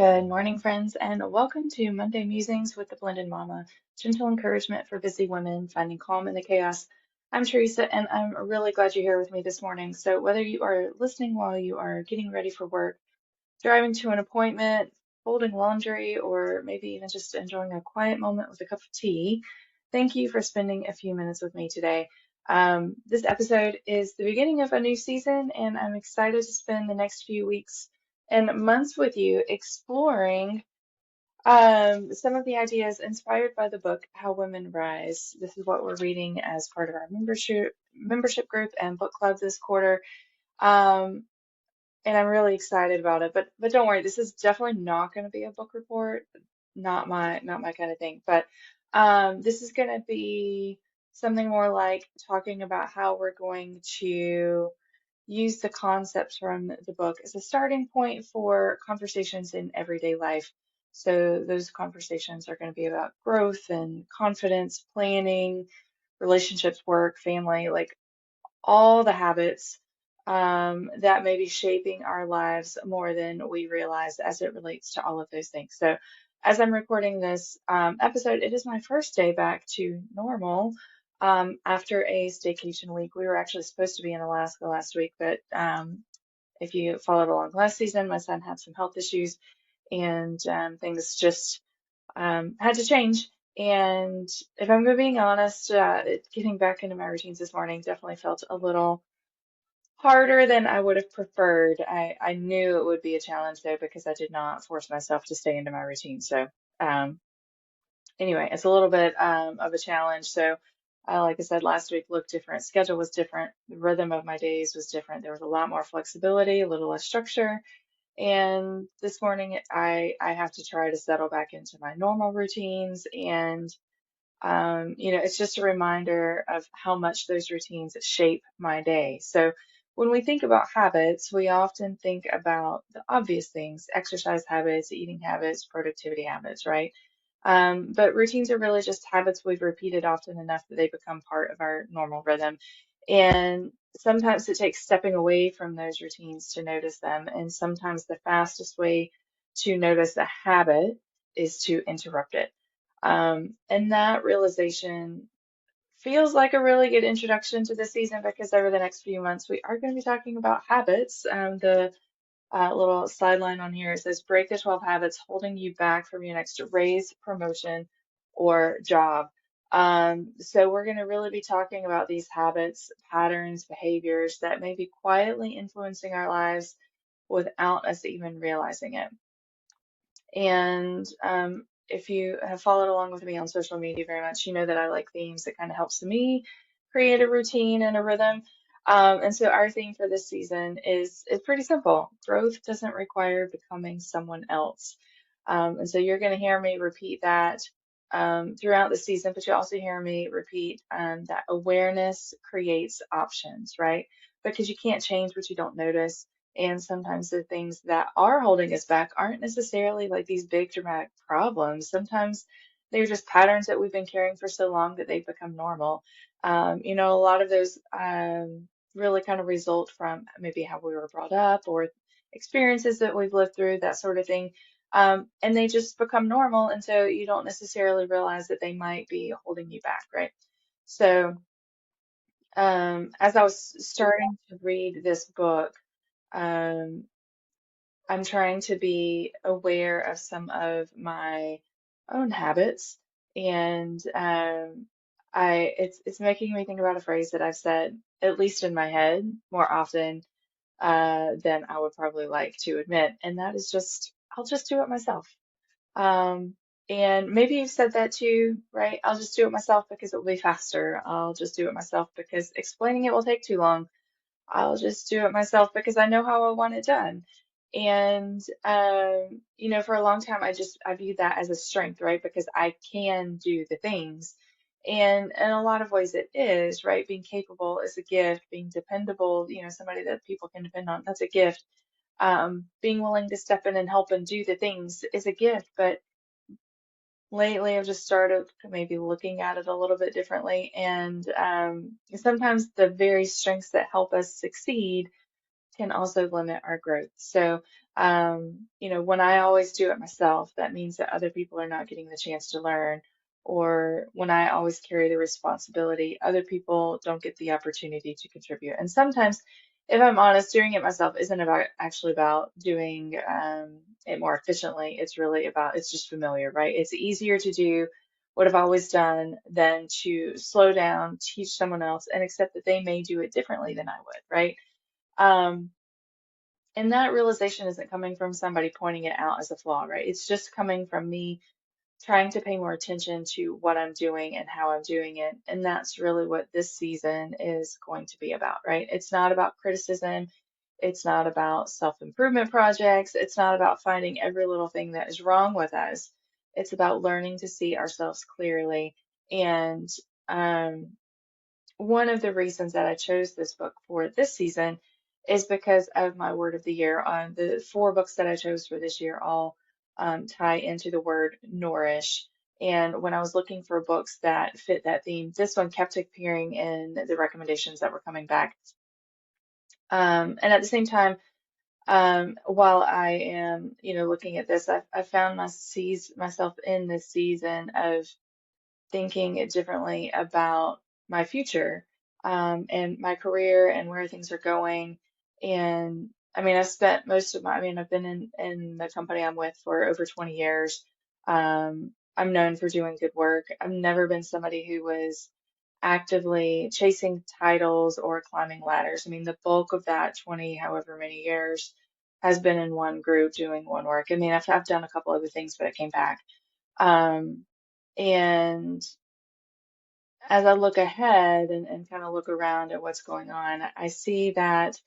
Good morning, friends, and welcome to Monday Musings with the Blended Mama, gentle encouragement for busy women finding calm in the chaos. I'm Teresa, and I'm really glad you're here with me this morning. So, whether you are listening while you are getting ready for work, driving to an appointment, folding laundry, or maybe even just enjoying a quiet moment with a cup of tea, thank you for spending a few minutes with me today. This episode is the beginning of a new season, and I'm excited to spend the next few weeks and months with you exploring some of the ideas inspired by the book How Women Rise. This is what we're reading as part of our membership group and book club this quarter. Um, and I'm really excited about it. But don't worry, this is definitely not going to be a book report. Not my kind of thing. But this is going to be something more like talking about how we're going to use the concepts from the book as a starting point for conversations in everyday life. So those conversations are going to be about growth and confidence, planning, relationships, work, family, like all the habits that may be shaping our lives more than we realize as it relates to all of those things. So, as I'm recording this episode, it is my first day back to normal after a staycation week. We were actually supposed to be in Alaska last week, but if you followed along last season, my son had some health issues and things just had to change. And if I'm being honest, getting back into my routines this morning definitely felt a little harder than I would have preferred. I knew it would be a challenge though because I did not force myself to stay into my routine. So um, anyway, it's a little bit of a challenge. So like I said, last week looked different. Schedule was different. The rhythm of my days was different. There was a lot more flexibility, a little less structure. And this morning I have to try to settle back into my normal routines and it's just a reminder of how much those routines shape my day. So when we think about habits, we often think about the obvious things, exercise habits, eating habits, productivity habits, right? But routines are really just habits we've repeated often enough that they become part of our normal rhythm. And sometimes it takes stepping away from those routines to notice them. And sometimes the fastest way to notice a habit is to interrupt it. And that realization feels like a really good introduction to the season because over the next few months we are going to be talking about habits. The little sideline on here says break the 12 habits holding you back from your next raise, promotion, or job. So we're going to really be talking about these habits, patterns, behaviors that may be quietly influencing our lives without us even realizing it. And if you have followed along with me on social media very much, you know that I like themes that kind of helps me create a routine and a rhythm. And so our theme for this season is pretty simple. Growth doesn't require becoming someone else. And so you're going to hear me repeat that throughout the season, but you also hear me repeat that awareness creates options, right? Because you can't change what you don't notice. And sometimes the things that are holding us back aren't necessarily like these big dramatic problems. Sometimes they're just patterns that we've been carrying for so long that they've become normal. A lot of those really kind of result from maybe how we were brought up or experiences that we've lived through, that sort of thing. And they just become normal. And so you don't necessarily realize that they might be holding you back, right? So as I was starting to read this book, um, I'm trying to be aware of some of my own habits, and it's making me think about a phrase that I've said, at least in my head, more often than I would probably like to admit, and that is just I'll just do it myself. Um, and maybe you've said that too, right? I'll just do it myself because it will be faster. I'll just do it myself because explaining it will take too long. I'll just do it myself because I know how I want it done. And for a long time I viewed that as a strength, right? Because I can do the things. And in a lot of ways it is, right? Being capable is a gift, being dependable, somebody that people can depend on, that's a gift. Being willing to step in and help and do the things is a gift, but lately I've just started maybe looking at it a little bit differently. And sometimes the very strengths that help us succeed can also limit our growth. So When I always do it myself, that means that other people are not getting the chance to learn. Or when I always carry the responsibility, other people don't get the opportunity to contribute. And sometimes, if I'm honest, doing it myself isn't about actually about doing it more efficiently. It's really about, it's just familiar, right? It's easier to do what I've always done than to slow down, teach someone else, and accept that they may do it differently than I would, right? Um, and that realization isn't coming from somebody pointing it out as a flaw, right? It's just coming from me trying to pay more attention to what I'm doing and how I'm doing it. And that's really what this season is going to be about, right? It's not about criticism. It's not about self-improvement projects. It's not about finding every little thing that is wrong with us. It's about learning to see ourselves clearly. And um, one of the reasons that I chose this book for this season is because of my word of the year. The four books that I chose for this year all tie into the word nourish. And when I was looking for books that fit that theme, this one kept appearing in the recommendations that were coming back. And at the same time, while I am, looking at this, I found myself in this season of thinking differently about my future, and my career and where things are going. And I mean, I've been in the company I'm with for over 20 years. I'm known for doing good work. I've never been somebody who was actively chasing titles or climbing ladders. I mean, the bulk of that 20, however many years, has been in one group doing one work. I mean, I've done a couple other things, but I came back. Um, and as I look ahead and kind of look around at what's going on, I see that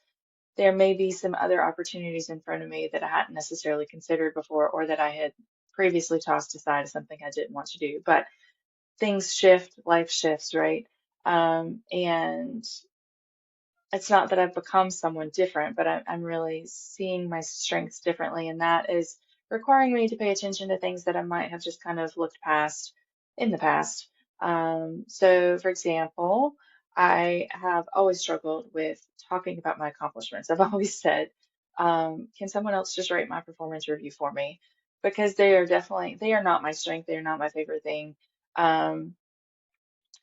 there may be some other opportunities in front of me that I hadn't necessarily considered before, or that I had previously tossed aside as something I didn't want to do. But things shift, life shifts, right? And it's not that I've become someone different, but I'm really seeing my strengths differently, and that is requiring me to pay attention to things that I might have just kind of looked past in the past. So, for example, I have always struggled with talking about my accomplishments. I've always said, can someone else just write my performance review for me? Because they are not my strength. They are not my favorite thing. Um,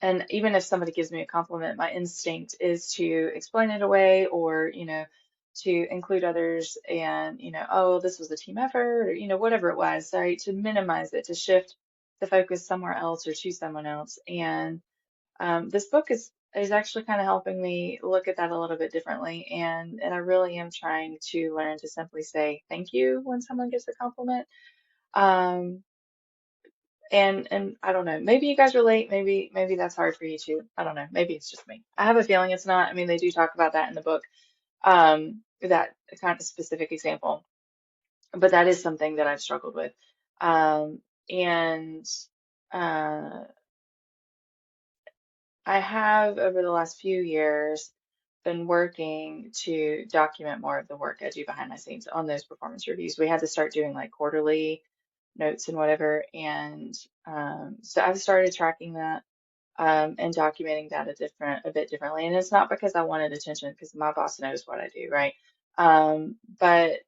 and even if somebody gives me a compliment, my instinct is to explain it away, or, to include others and, oh, this was a team effort, or, whatever it was, right? To minimize it, to shift the focus somewhere else or to someone else. And this book is actually kind of helping me look at that a little bit differently. And I really am trying to learn to simply say thank you when someone gives a compliment. Um, and I don't know, maybe you guys relate, maybe that's hard for you too. I don't know, maybe it's just me. I have a feeling it's not. I mean, they do talk about that in the book, that kind of specific example, but that is something that I've struggled with. And uh, I have over the last few years been working to document more of the work I do behind my scenes on those performance reviews. We had to start doing like quarterly notes and whatever, and so I've started tracking that, and documenting that a bit differently. And it's not because I wanted attention, because my boss knows what I do, right? But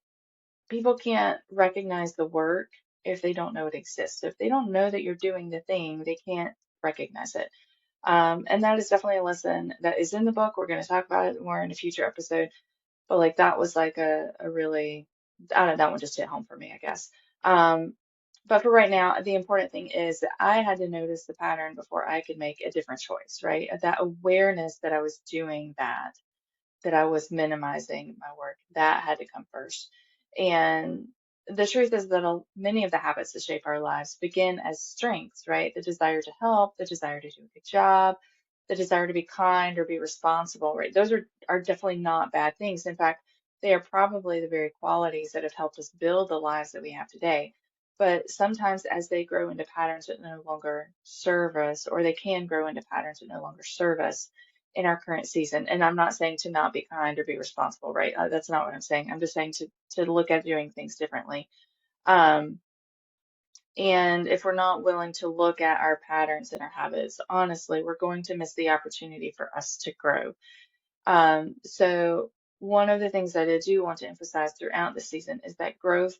people can't recognize the work if they don't know it exists. If they don't know that you're doing the thing, they can't recognize it. And that is definitely a lesson that is in the book. We're going to talk about it more in a future episode. But like that was like a really, I don't know, that one just hit home for me, I guess. Um, but for right now, the important thing is that I had to notice the pattern before I could make a different choice, right? That awareness that I was doing that I was minimizing my work. That had to come first. And the truth is that many of the habits that shape our lives begin as strengths, right? The desire to help, the desire to do a good job, the desire to be kind or be responsible, right? Those are definitely not bad things. In fact, they are probably the very qualities that have helped us build the lives that we have today. But sometimes as they grow into patterns that no longer serve us, or they can grow into patterns that no longer serve us, in our current season. And I'm not saying to not be kind or be responsible, right? That's not what I'm saying. I'm just saying to look at doing things differently. Um, and if we're not willing to look at our patterns and our habits, honestly, we're going to miss the opportunity for us to grow. So one of the things that I do want to emphasize throughout the season is that growth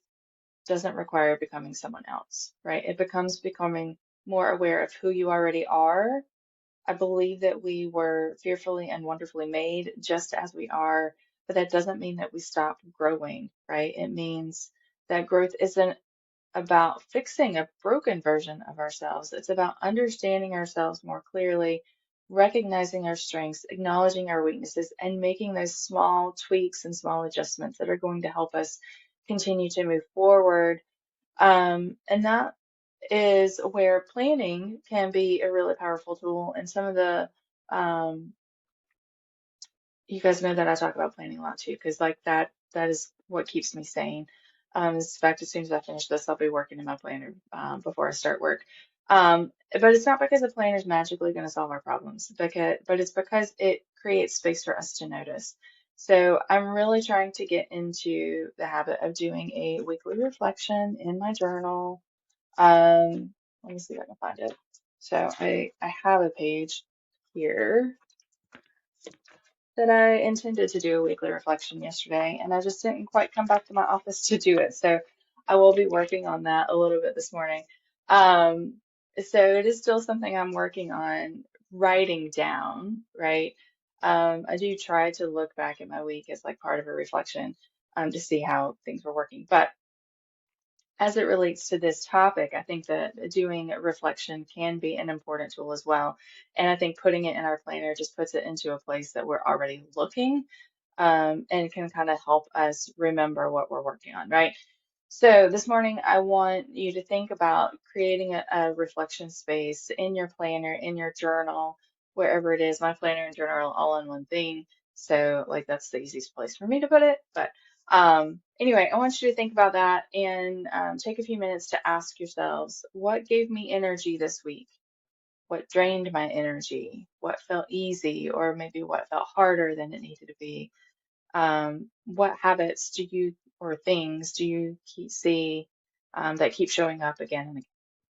doesn't require becoming someone else, right? It becomes becoming more aware of who you already are. I believe that we were fearfully and wonderfully made just as we are, but that doesn't mean that we stop growing, right? It means that growth isn't about fixing a broken version of ourselves. It's about understanding ourselves more clearly, recognizing our strengths, acknowledging our weaknesses, and making those small tweaks and small adjustments that are going to help us continue to move forward. And that is where planning can be a really powerful tool. And some of the um, you guys know that I talk about planning a lot too, because like that is what keeps me sane. Is the fact as soon as I finish this, I'll be working in my planner before I start work. But it's not because a planner is magically going to solve our problems, but it's because it creates space for us to notice. So I'm really trying to get into the habit of doing a weekly reflection in my journal. Let me see if I can find it. So I have a page here that I intended to do a weekly reflection yesterday, and I just didn't quite come back to my office to do it. So I will be working on that a little bit this morning. Um, so it is still something I'm working on writing down, right? I do try to look back at my week as like part of a reflection, to see how things were working. But as it relates to this topic, I think that doing a reflection can be an important tool as well. And I think putting it in our planner just puts it into a place that we're already looking, and can kind of help us remember what we're working on, right? So this morning, I want you to think about creating a reflection space in your planner, in your journal, wherever it is. My planner and journal are all in one thing. So like that's the easiest place for me to put it. But anyway, I want you to think about that and take a few minutes to ask yourselves, what gave me energy this week? What drained my energy? What felt easy or maybe what felt harder than it needed to be? What habits do you or things do you see that keep showing up again and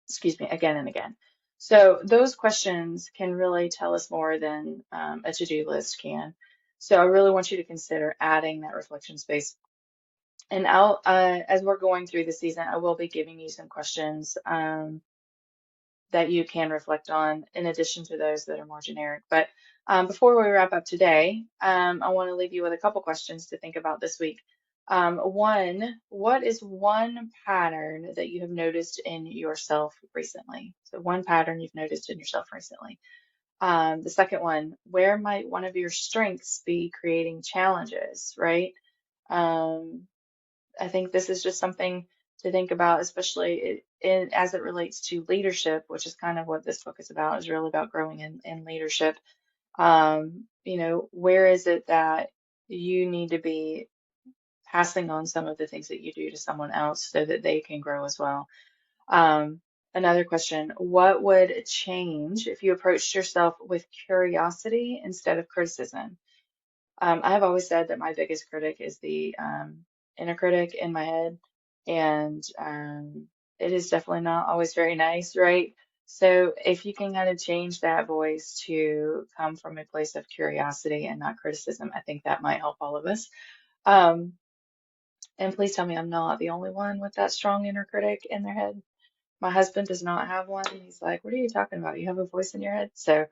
excuse me, again and again? So those questions can really tell us more than a to-do list can. So I really want you to consider adding that reflection space. And as we're going through the season, I will be giving you some questions that you can reflect on in addition to those that are more generic. But before we wrap up today, I want to leave you with a couple questions to think about this week. One, what is one pattern that you have noticed in yourself recently? So one pattern you've noticed in yourself recently. The second one, where might one of your strengths be creating challenges, right? Um, I think this is just something to think about, especially as it relates to leadership, which is kind of what this book is about, is really about growing in leadership. Where is it that you need to be passing on some of the things that you do to someone else so that they can grow as well? Um, Another question, what would change if you approached yourself with curiosity instead of criticism? I have always said that my biggest critic is the inner critic in my head, and it is definitely not always very nice, right? So if you can kind of change that voice to come from a place of curiosity and not criticism, I think that might help all of us. Um, and please tell me I'm not the only one with that strong inner critic in their head. My husband does not have one. He's like, "What are you talking about? You have a voice in your head?" So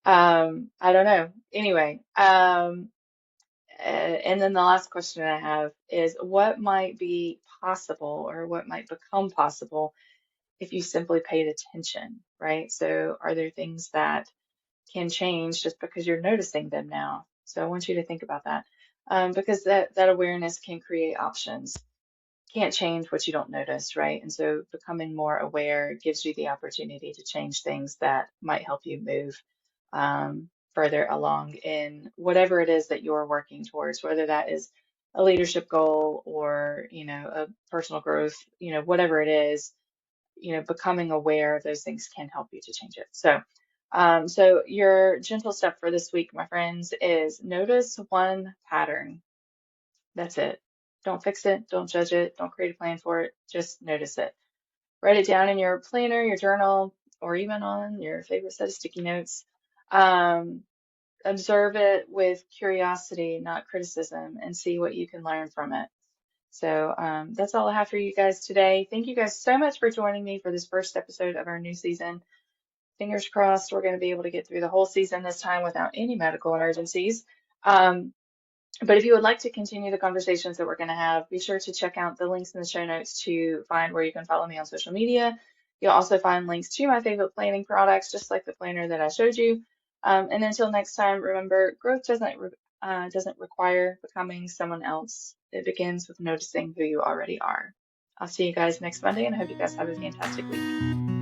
I don't know. Anyway, and then the last question I have is what might be possible or what might become possible if you simply paid attention, right? So are there things that can change just because you're noticing them now? So I want you to think about that, because that awareness can create options. Can't change what you don't notice, right? And so becoming more aware gives you the opportunity to change things that might help you move further along in whatever it is that you're working towards, whether that is a leadership goal or, a personal growth, whatever it is, becoming aware of those things can help you to change it. So your gentle step for this week, my friends, is notice one pattern. That's it. Don't fix it. Don't judge it. Don't create a plan for it. Just notice it. Write it down in your planner, your journal, or even on your favorite set of sticky notes. Um, observe it with curiosity, not criticism, and see what you can learn from it. So that's all I have for you guys today. Thank you guys so much for joining me for this first episode of our new season. Fingers crossed we're going to be able to get through the whole season this time without any medical emergencies. Um, but if you would like to continue the conversations that we're going to have, be sure to check out the links in the show notes to find where you can follow me on social media. You'll also find links to my favorite planning products, just like the planner that I showed you. And until next time, remember, growth doesn't require becoming someone else. It begins with noticing who you already are. I'll see you guys next Monday, and I hope you guys have a fantastic week.